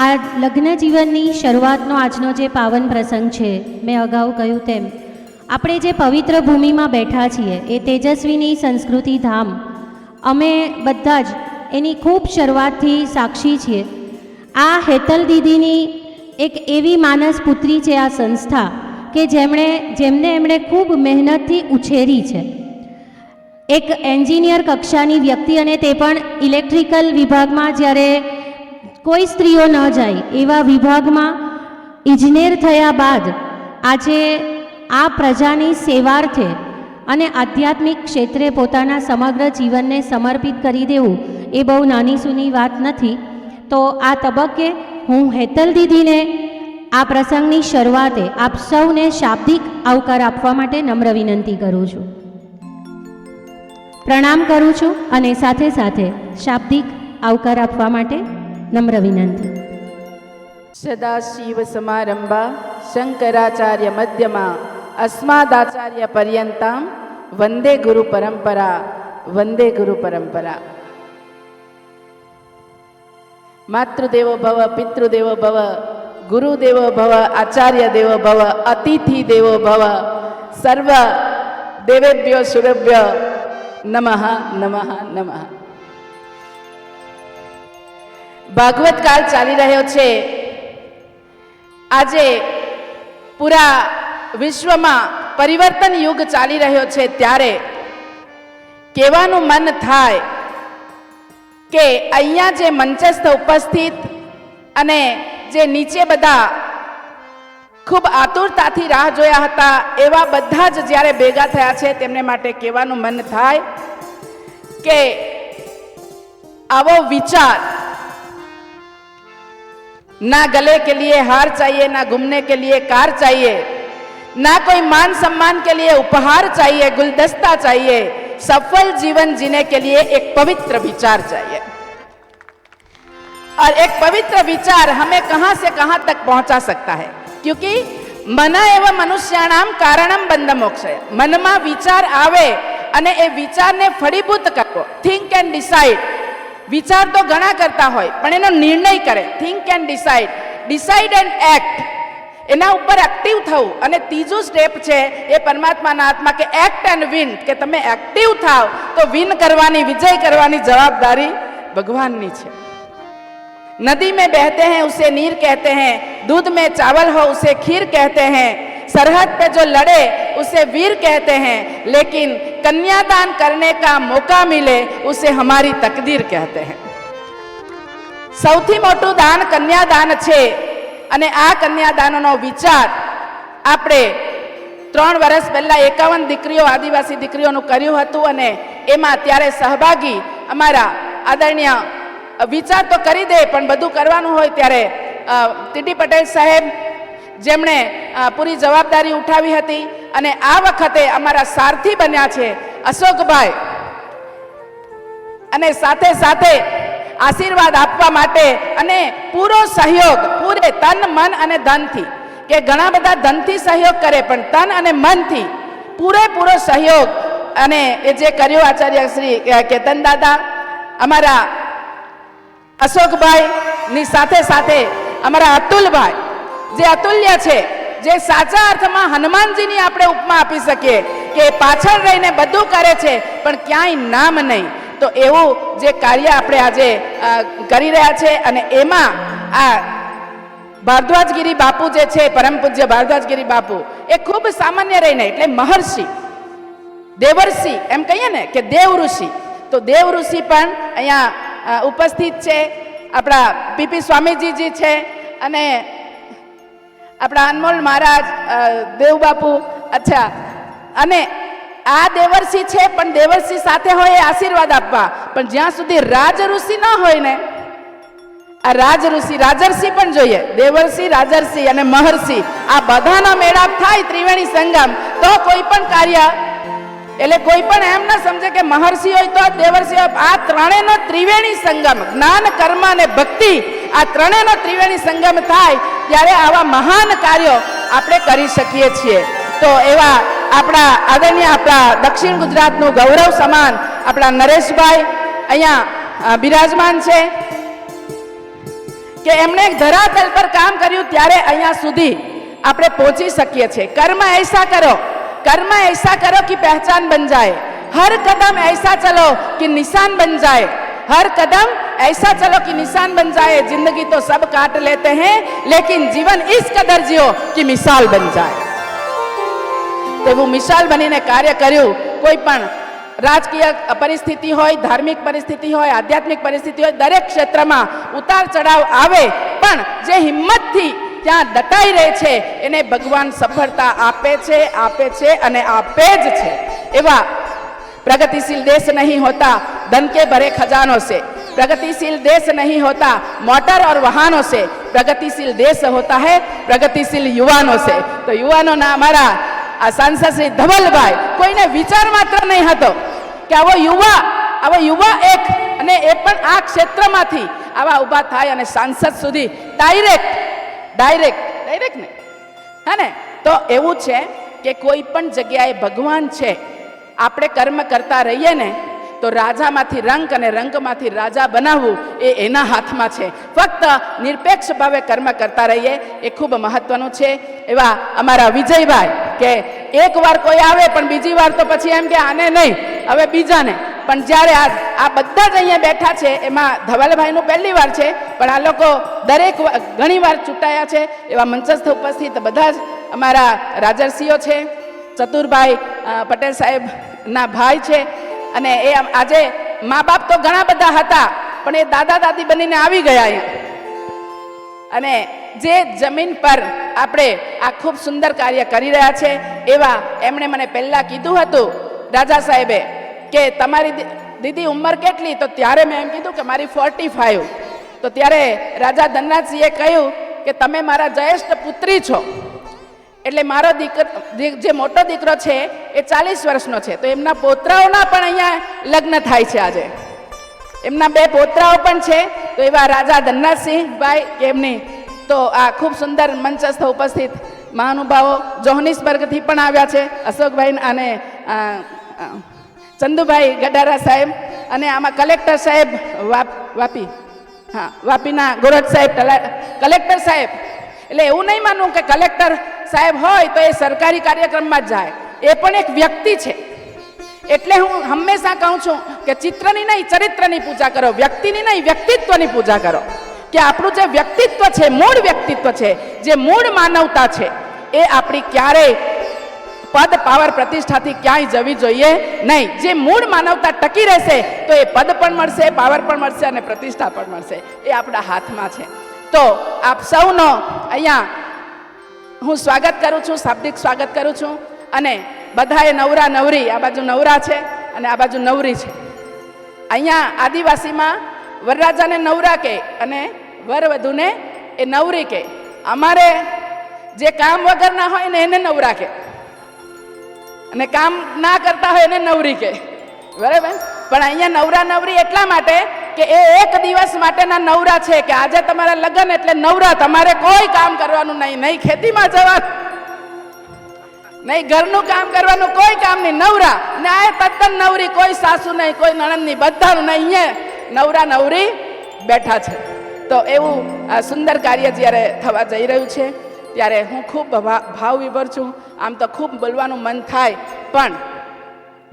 આ લગ્ન જીવનની શરૂઆતનો આજનો જે પાવન પ્રસંગ છે, મેં અગાઉ કહ્યું તેમ આપણે જે પવિત્ર ભૂમિમાં બેઠા છીએ એ તેજસ્વીની સંસ્કૃતિ ધામ, અમે બધા જ એની ખૂબ શરૂઆતથી સાક્ષી છીએ. આ હેતલ દીદીની એક એવી માનસ પુત્રી છે આ સંસ્થા કે જેમને એમણે ખૂબ મહેનતથી ઉછેરી છે. એક એન્જિનિયર કક્ષાની વ્યક્તિ, અને તે પણ ઇલેક્ટ્રિકલ વિભાગમાં, જ્યારે કોઈ સ્ત્રીઓ ન જાય એવા વિભાગમાં ઇજનેર થયા બાદ આજે આ પ્રજાની સેવાર્થે અને આધ્યાત્મિક ક્ષેત્રે પોતાના સમગ્ર જીવનને સમર્પિત કરી દેવું એ બહુ નાની સૂની વાત નથી. તો આ તબક્કે હું હેતલ દીદીને આ પ્રસંગની શરૂઆતે આપ સૌને શાબ્દિક આવકાર આપવા માટે નમ્ર વિનંતી કરું છું. પ્રણામ કરું છું અને સાથે સાથે શાબ્દિક આવકાર આપવા માટે નમ્ર વિનંતી. સદાશિવ સમારંભા શંકરાચાર્ય મધ્યમા અસ્માદાચાર્ય પર્યંતામ વંદે ગુરુ પરંપરા, વંદે ગુરુ પરંપરા. માતૃદેવો ભવ, પિતૃદેવો ભવ, ગુરુદેવો ભવ, આચાર્ય દેવો ભવ, અતિથિ દેવો ભવ, સર્વ દેવેભ્યો સુરેભ્ય નમઃ નમઃ નમઃ. ભાગવત કાળ ચાલી રહ્યો છે. આજે પૂરા વિશ્વમાં પરિવર્તન યુગ ચાલી રહ્યો છે, ત્યારે કહેવાનું મન થાય કે અહીંયા જે મંચસ્થ ઉપસ્થિત અને જે નીચે બધા ખૂબ આતુરતાથી રાહ જોયા હતા એવા બધા જ જ્યારે ભેગા થયા છે, તેમને માટે કહેવાનું મન થાય કે આવો વિચાર, ना गले के लिए हार चाहिए, ना घूमने के लिए कार चाहिए, ना कोई मान सम्मान के लिए उपहार चाहिए, गुलदस्ता चाहिए. सफल जीवन जीने के लिए एक पवित्र विचार चाहिए. और एक पवित्र विचार हमें कहां से कहां तक पहुंचा सकता है, क्योंकि मन एवं मनुष्याणाम कारणम बंध मोक्षय. મનમાં વિચાર આવે અને એ વિચારને ફળીભૂત કરવો. Think and decide. વિચાર તો ઘણા કરતા હોય, પણ એનો નિર્ણય કરે. Think and decide, decide and act. એના ઉપર એક્ટિવ થવું. અને ત્રીજું સ્ટેપ છે એ પરમાત્માના હાથમાં કે એક્ટ એન્ડ વિન, કે તમે એક્ટિવ થાવ તો વિન કરવાની, વિજય કરવાની જવાબદારી ભગવાનની છે. नदी में बहते हैं उसे नीर कहते हैं, दूध में चावल हो उसे खीर कहते हैं, सरहद पे जो लड़े उसे वीर कहते हैं, लेकिन कन्यादान करने का मौका मिले उसे हमारी तकदीर कहते हैं. સૌથી મોટું દાન કન્યાદાન છે. અને આ કન્યાદાનનો વિચાર આપણે 3 વર્ષ પહેલા 51 દીકરીઓ, આદિવાસી દીકરીઓનું કર્યું હતું. અને એમાં ત્યારે સહભાગી અમારા આદરણીય, વિચાર તો કરી દે પણ બધું કરવાનું હોય ત્યારે ટીડી પટેલ સાહેબ, જેમણે પૂરી જવાબદારી ઉઠાવી હતી. અને આ વખતે અમારા સારથી બન્યા છે અશોકભાઈ. અને સાથે સાથે આશીર્વાદ આપવા માટે અને પૂરો સહયોગ, પૂરે તન, મન અને ધનથી, કે ઘણા બધા ધનથી સહયોગ કરે પણ તન અને મનથી પૂરેપૂરો સહયોગ અને એ જે કર્યો આચાર્ય શ્રી કેતન દાદા, અમારા અશોકભાઈ ની સાથે સાથે અમારા અતુલભાઈ, જે અતુલ્ય છે, જે સાચા અર્થમાં હનુમાનજીની આપણે ઉપમા આપી શકીએ કે પાછળ રહીને બધું કરે છે પણ ક્યાંય નામ નહીં. તો એવું જે કાર્ય આપણે આજે કરી રહ્યા છે. અને એમાં આ ભારદ્વાજગીરી બાપુ જે છે, પરમ પૂજ્ય ભારદ્વાજગીરી બાપુ, એ ખૂબ સામાન્ય રહીને, એટલે મહર્ષિ, દેવર્ષિ એમ કહીએ ને કે દેવ ઋષિ. તો દેવ ઋષિ પણ અહીંયા ઉપસ્થિત છે. આપણા પીપી સ્વામીજી છે, અને આપણા અનમોલ મહારાજ, દેવબાપુ. અચ્છા, અને આ દેવર્ષિ છે, પણ દેવર્ષિ સાથે હોય એ આશીર્વાદ આપવા. પણ જ્યાં સુધી રાજ ઋષિ ન હોય ને, આ રાજ ઋષિ, રાજર્ષિ પણ જોઈએ. દેવર્ષિ, રાજર્ષિ અને મહર્ષિ, આ બધાનો મેળાપ થાય, ત્રિવેણી સંગમ, તો કોઈ પણ કાર્ય, એટલે કોઈ પણ એમ ના સમજે કે મહર્ષિ હોય તો દેવર્ષિ હોય. આ ત્રણેયનો ત્રિવેણી સંગમ, જ્ઞાન, કર્મ અને ભક્તિ, આ ત્રણેયનો ત્રિવેણી સંગમ થાય ત્યારે આવા મહાન કાર્યો આપણે કરી શકીએ છીએ. તો એવા આપણા આદરણીય, આપણા દક્ષિણ ગુજરાતનું ગૌરવ સમાન આપણા નરેશભાઈ અહીંયા બિરાજમાન છે. કે એમણે ધરાતલ પર કામ કર્યું ત્યારે અહીંયા સુધી આપણે પહોંચી શકીએ છીએ। કર્મ ऐसा करो कि पहचान बन जाए, हर कदम ऐसा चलो कि निशान बन जाए, हर कदम ऐसा चलो कि निशान बन जाए। जिंदगी तो सब काट लेते हैं, लेकिन जीवन इस कदर जियो कि मिसाल बन जाए। તેવું મિસાલ બનીને કાર્ય કર્યું। કોઈ પણ રાજકીય પરિસ્થિતિ હોય, ધાર્મિક પરિસ્થિતિ હોય, આધ્યાત્મિક પરિસ્થિતિ હોય, દરેક ક્ષેત્રમાં ઉતાર ચઢાવ આવે, પણ જે હિંમતથી ત્યાં ડટાઈ રહે છે એને ભગવાન સફળતા આપે છે અને આપે જ છે। એવા प्रगतिशील देश नहीं होता धन के भरे खजानों से, प्रगतिशील देश नहीं होता मोटर और वाहनों से, प्रगतिशील देश होता है प्रगतिशील युवानों से। तो युवानों ना हमारा सांसद श्री धवलभाई कोઈને વિચાર માત્ર નહીં હતો કે આવો યુવા એક અને એ પણ આ ક્ષેત્રમાંથી આવા ઊભા થાય અને સાંસદ સુધી ડાયરેક્ટ ને હે ને। તો એવું છે કે કોઈ પણ જગ્યાએ ભગવાન છે, આપણે કર્મ કરતા રહીએ ને તો રાજામાંથી રંક અને રંકમાંથી રાજા બનાવવું એ એના હાથમાં છે। ફક્ત નિરપેક્ષ ભાવે કર્મ કરતા રહીએ એ ખૂબ મહત્વનું છે। એવા અમારા વિજયભાઈ કે એક વાર કોઈ આવે પણ બીજી વાર તો પછી એમ કે આને નહીં, હવે બીજાને। પણ જ્યારે આ બધા જ અહીંયા બેઠા છે એમાં ધવલભાઈનું પહેલી વાર છે, પણ આ લોકો દરેક ઘણી વાર ચૂંટાયા છે। એવા મંચસ્થ ઉપસ્થિત બધા જ અમારા રાજર્ષીઓ છે, ચતુરભાઈ પટેલ સાહેબના ભાઈ છે, અને એ આજે મા બાપ તો ઘણા બધા હતા પણ એ દાદા દાદી બનીને આવી ગયા અહીંયા। અને જે જમીન પર આપણે આ ખૂબ સુંદર કાર્ય કરી રહ્યા છે એવા એમણે મને પહેલા કીધું હતું રાજા સાહેબે કે તમારી દીદી ઉંમર કેટલી? તો ત્યારે મેં એમ કીધું કે મારી 45। તો ત્યારે રાજા ધનરાજસિંહે કહ્યું કે તમે મારા જ્યેષ્ઠ પુત્રી છો, એટલે મારો જે મોટો દીકરો છે એ 40 વર્ષનો છે, તો એમના પોતરાઓના પણ અહીંયા લગ્ન થાય છે આજે, એમના 2 પોતરાઓ પણ છે। તો એવા રાજા ધનરાજસિંહભાઈ કે એમની તો આ ખૂબ સુંદર મંચસ્થ ઉપસ્થિત મહાનુભાવો જોહનિસબર્ગથી પણ આવ્યા છે, અશોકભાઈ અને ચંદુભાઈ ગડારા સાહેબ, અને આમાં કલેક્ટર સાહેબ વાપીના ગોરજ સાહેબ, કલેક્ટર સાહેબ। એટલે એવું નહીં માનવું કે કલેક્ટર સાહેબ હોય તો એ સરકારી કાર્યક્રમમાં જ જાય, એ પણ એક વ્યક્તિ છે। એટલે હું હંમેશા કહું છું કે ચિત્રની નહીં ચરિત્રની પૂજા કરો, વ્યક્તિની નહીં વ્યક્તિત્વની પૂજા કરો। કે આપણું જે વ્યક્તિત્વ છે, મૂળ વ્યક્તિત્વ છે, જે મૂળ માનવતા છે, એ આપણી ક્યારેય પદ પાવર પ્રતિષ્ઠાથી ક્યાંય જવી જોઈએ નહીં। જે મૂળ માનવતા ટકી રહેશે તો એ પદ પણ મળશે, પાવર પણ મળશે અને પ્રતિષ્ઠા પણ મળશે, એ આપણા હાથમાં છે। તો આપ સૌનો અહીંયા હું સ્વાગત કરું છું, શાબ્દિક સ્વાગત કરું છું। અને બધાએ નવરા નવરી, આ બાજુ નવરા છે અને આ બાજુ નવરી છે। અહીંયા આદિવાસીમાં વરરાજાને નવરા કહે અને વરવધુને એ નવરી કહે। અમારે જે કામ વગરના હોય ને એને નવરા કહે અને કામ ના કરતા હોય એને નવરી કહે, બરાબર। પણ અહીંયા નવરા નવરી એટલા માટે કે એ એક દિવસ માટેના નવરા છે કે આજે તમારા લગ્ન એટલે નવરા, તમારે કોઈ કામ કરવાનું નહીં, નહીં ખેતીમાં જવાનું, નહીં ઘરનું કામ કરવાનું, કોઈ કામ નહીં, નવરા। ને આ તદ્દન નવરી, કોઈ સાસુ નહીં, કોઈ નણંદ નહીં, બધાનું નહીં, અહીંયા નવરા નવરી બેઠા છે। તો એવું સુંદર કાર્ય જ્યારે થવા જઈ રહ્યું છે ત્યારે હું ખૂબ ભાવ વિભોર છું। આમ તો ખૂબ બોલવાનું મન થાય પણ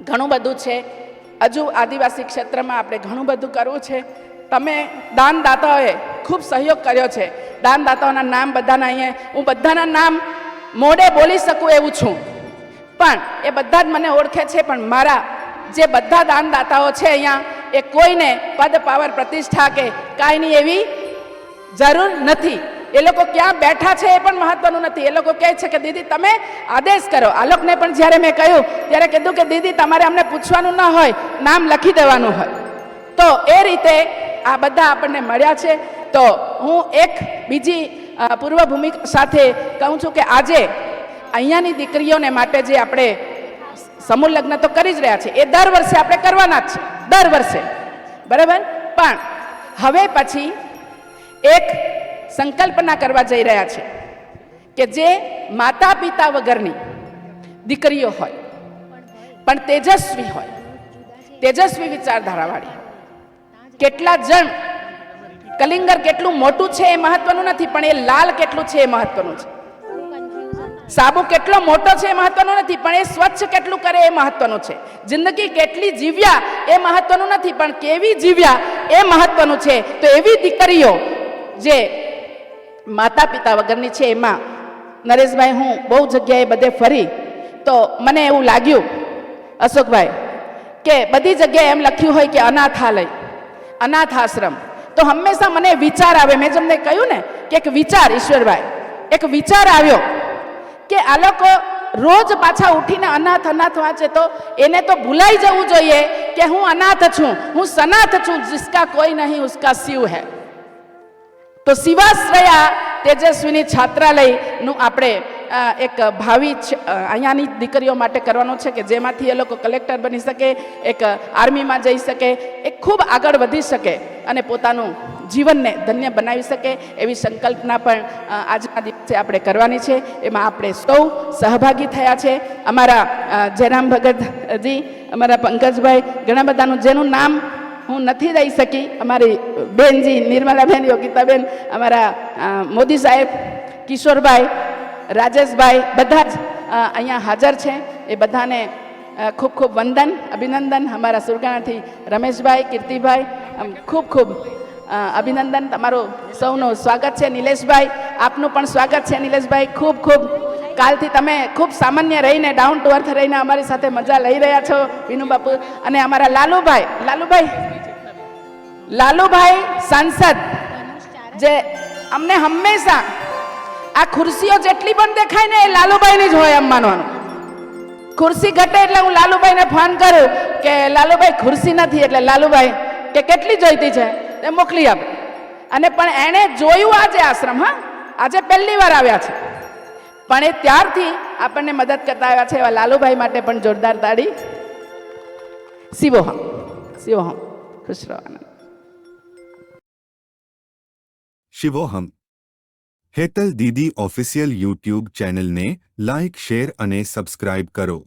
ઘણું બધું છે, હજુ આદિવાસી ક્ષેત્રમાં આપણે ઘણું બધું કરવું છે। તમે દાનદાતાઓએ ખૂબ સહયોગ કર્યો છે। દાનદાતાઓના નામ બધાના અહીંયા હું બધાના નામ મોઢે બોલી શકું એવું છું, પણ એ બધા જ મને ઓળખે છે। પણ મારા જે બધા દાનદાતાઓ છે અહીંયા એ કોઈને પદ પાવર પ્રતિષ્ઠા કે કાંઈની એવી જરૂર નથી। એ લોકો ક્યાં બેઠા છે એ પણ મહત્વનું નથી। એ લોકો કહે છે કે દીદી તમે આદેશ કરો। આલોકને પણ જ્યારે મેં કહ્યું ત્યારે કીધું કે દીદી તમારે અમને પૂછવાનું ન હોય, નામ લખી દેવાનું હોય। તો એ રીતે આ બધા આપણને મળ્યા છે। તો હું એક બીજી પૂર્વભૂમિ સાથે કહું છું કે આજે અહીંયાની દીકરીઓને માટે જે આપણે સમૂહ લગ્ન તો કરી જ રહ્યા છે, એ દર વર્ષે આપણે કરવાના જ છે, દર વર્ષે, બરાબર। પણ હવે પછી એક સંકલ્પના કરવા જઈ રહ્યા છે કે જે માતા પિતા વગરની દીકરીઓ હોય પણ તેજસ્વી હોય, તેજસ્વી વિચારધારાવાળી, કેટલા જણ કલિંગર કેટલું મોટું છે એ મહત્વનું નથી, પણ એ લાલ કેટલું છે એ મહત્વનું છે. સાબુ કેટલો મોટો છે એ મહત્વનું નથી, પણ એ સ્વચ્છ કેટલું કરે એ મહત્વનું છે. જિંદગી કેટલી જીવ્યા એ મહત્વનું નથી, પણ કેવી જીવ્યા એ મહત્વનું છે. તો એવી દીકરીઓ જે માતા પિતા વગરની છે, એમાં નરેશભાઈ હું બહુ જગ્યાએ બધે ફરી તો મને એવું લાગ્યું અશોકભાઈ કે બધી જગ્યાએ એમ લખ્યું હોય કે અનાથાલય, અનાથ આશ્રમ. તો હંમેશા મને વિચાર આવે, મેં તમને કહ્યું ને કે એક વિચાર, ઈશ્વરભાઈ એક વિચાર આવ્યો કે આ લોકો રોજ પાછા ઉઠીને અનાથ અનાથ વાંચે તો એને તો ભૂલાઈ જવું જોઈએ કે હું અનાથ છું, હું સનાથ છું. જિસકા કોઈ નહીં ઉસકા શિવ હૈ. તો શિવાશ્રયા તેજસ્વીની છાત્રાલયનું આપણે એક ભાવિ અહીંયાની દીકરીઓ માટે કરવાનું છે કે જેમાંથી એ લોકો કલેક્ટર બની શકે, એક આર્મીમાં જઈ શકે, એક ખૂબ આગળ વધી શકે અને પોતાનું જીવનને ધન્ય બનાવી શકે એવી સંકલ્પના પણ આજના દિવસે આપણે કરવાની છે. એમાં આપણે સૌ સહભાગી થયા છે. અમારા જયરામ ભગતજી, અમારા પંકજભાઈ, ઘણા બધાનું જેનું નામ હું નથી દઈ શકી, અમારી બેનજી નિર્મલાબેન, યોગિતાબેન, અમારા મોદી સાહેબ, કિશોરભાઈ, રાજેશભાઈ, બધા જ અહીંયા હાજર છે. એ બધાને ખૂબ ખૂબ વંદન, અભિનંદન. અમારા સુરગાણાથી રમેશભાઈ, કીર્તિભાઈ, ખૂબ ખૂબ અભિનંદન. તમારું સૌનું સ્વાગત છે. નિલેશભાઈ, આપનું પણ સ્વાગત છે. નિલેશભાઈ, ખૂબ ખૂબ કાલથી તમે ખૂબ સામાન્ય રહીને, ડાઉન ટુ અર્થ રહીને અમારી સાથે મજા લઈ રહ્યા છો. વિનુ બાપુ અને અમારા લાલુભાઈ સાંસદ, જે અમને હંમેશા આ ખુરશીઓ જેટલી પણ દેખાય ને એ લાલુભાઈની જ હોય એમ માનવાનું. ખુરશી ઘટે એટલે હું લાલુભાઈને ફોન કરું કે લાલુભાઈ ખુરશી નથી, એટલે લાલુભાઈ કે કેટલી જોઈતી છે એ મોકલી આપે. અને પણ એણે જોયું આજે આશ્રમ, હા આજે પહેલી વાર આવ્યા છે, પણ એ ત્યારથી આપણને મદદ કરતા આવ્યા છે. એવા લાલુભાઈ માટે પણ જોરદાર તાળી. શિવોહમ, શિવોહમ, ખુશ રહો, આનંદ. શિવોહમ. હેતલ દીદી ઓફિશિયલ યુટ્યુબ ચેનલને લાઇક, શેર અને સબસ્ક્રાઇબ કરો.